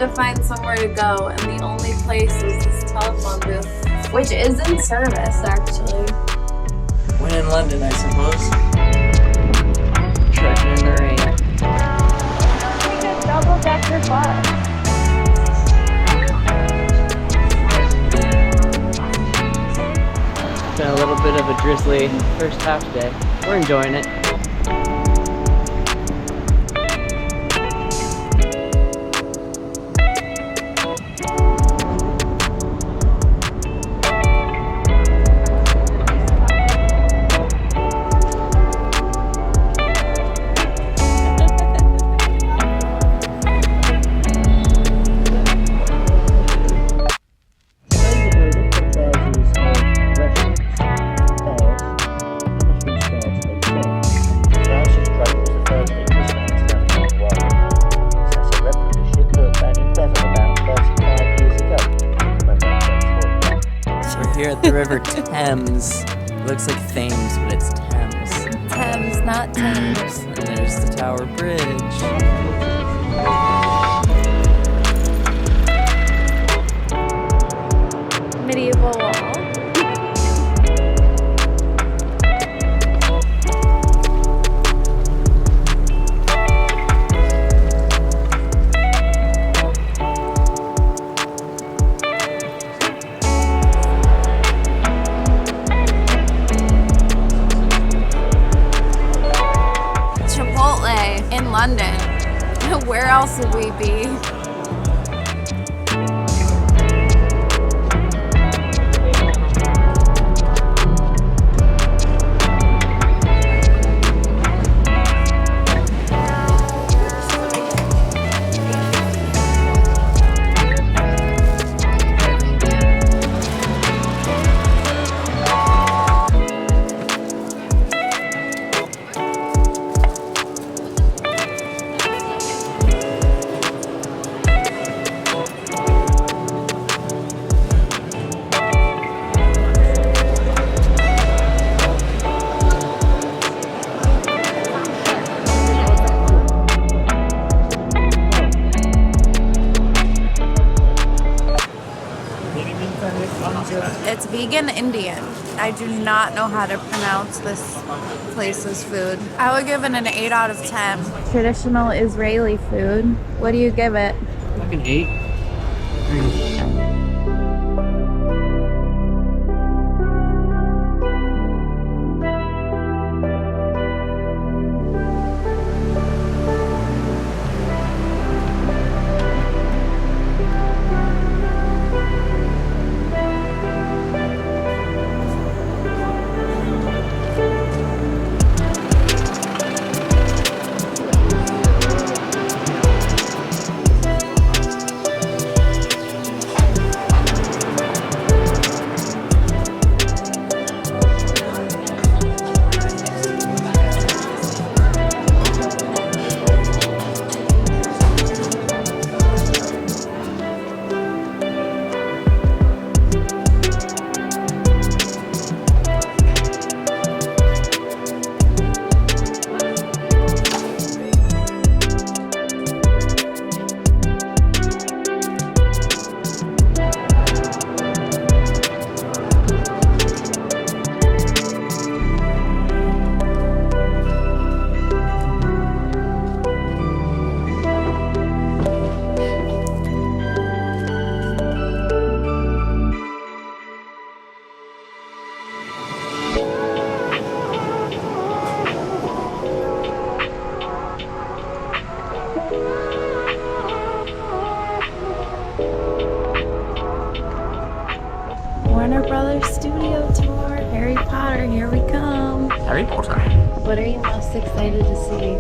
to find somewhere to go, and the only place was this telephone booth, which is in service, actually. When in London, I suppose. Trudging in the rain. Like a double-decker bus. It's been a little bit of a drizzly first half day. We're enjoying it. Here at the River Thames. It looks like Thames, but it's Thames. Thames, not Thames. And there's the Tower Bridge. Medieval wall. In London. Where else would we be? It's vegan Indian. I do not know how to pronounce this place's food. I would give it an 8 out of 10. Traditional Israeli food. What do you give it? Like an 8. Warner Brothers studio tour. Harry Potter, here we come. Harry Potter. What are you most excited to see?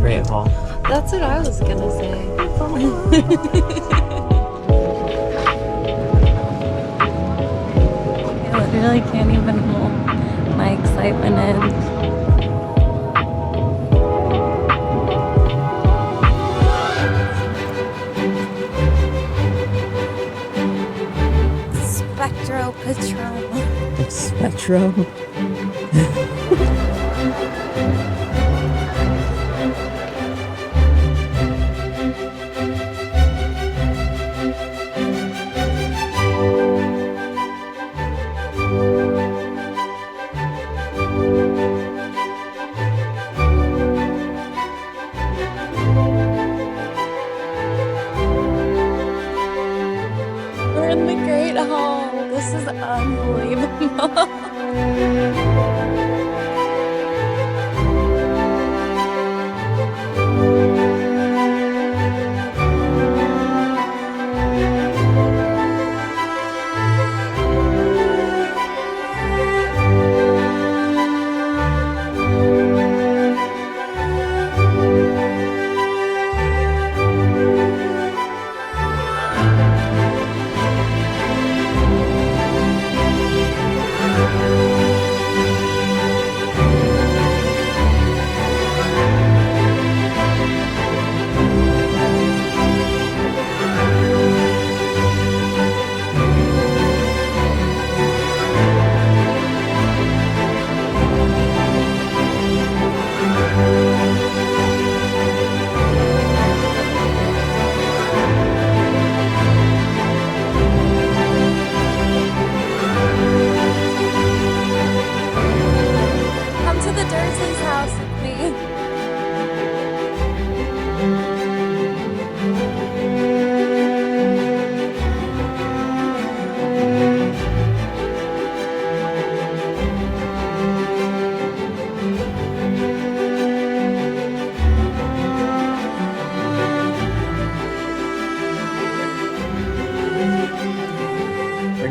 Great Hall. That's what I was gonna say. I literally can't even hold my excitement in. Spectro Patrol. It's Spectro.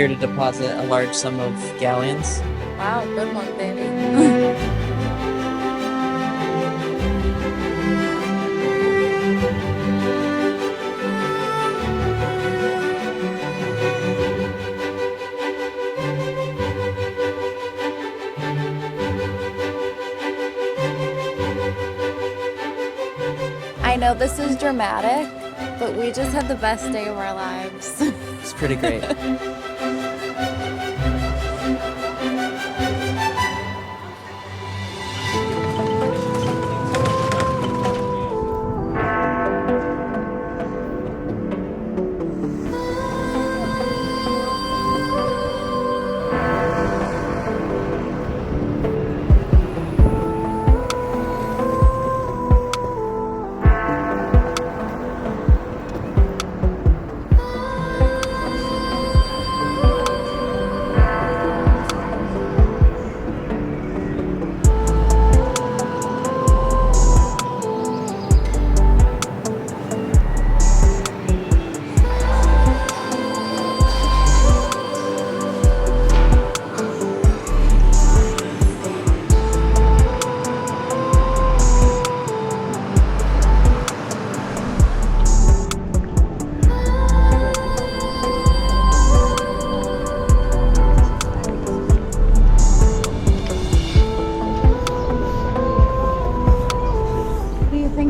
here to deposit a large sum of galleons. Wow, good one, baby. I know this is dramatic, but we just had the best day of our lives. It's pretty great.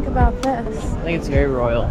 About this. I think it's very royal.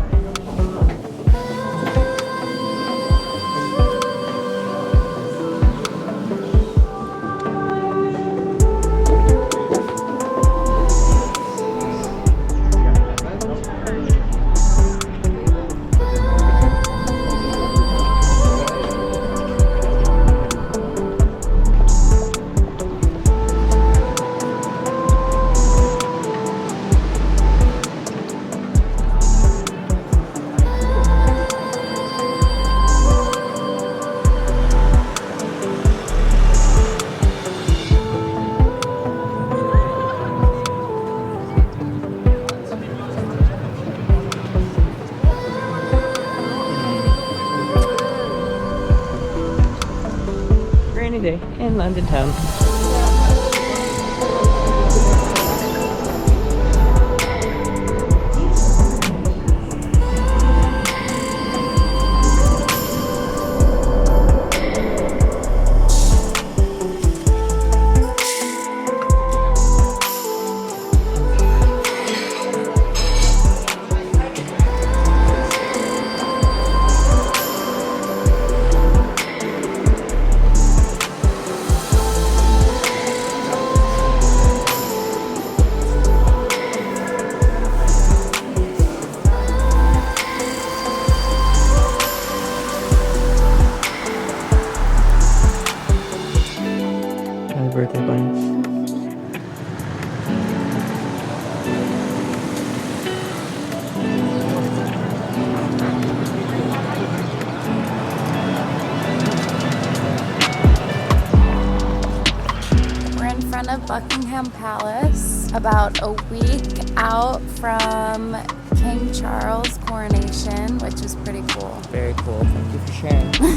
Day in London town. Birthday bunny. We're in front of Buckingham Palace, about a week out from King Charles' coronation, which is pretty cool. Very cool. Thank you for sharing.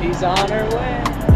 She's on her way.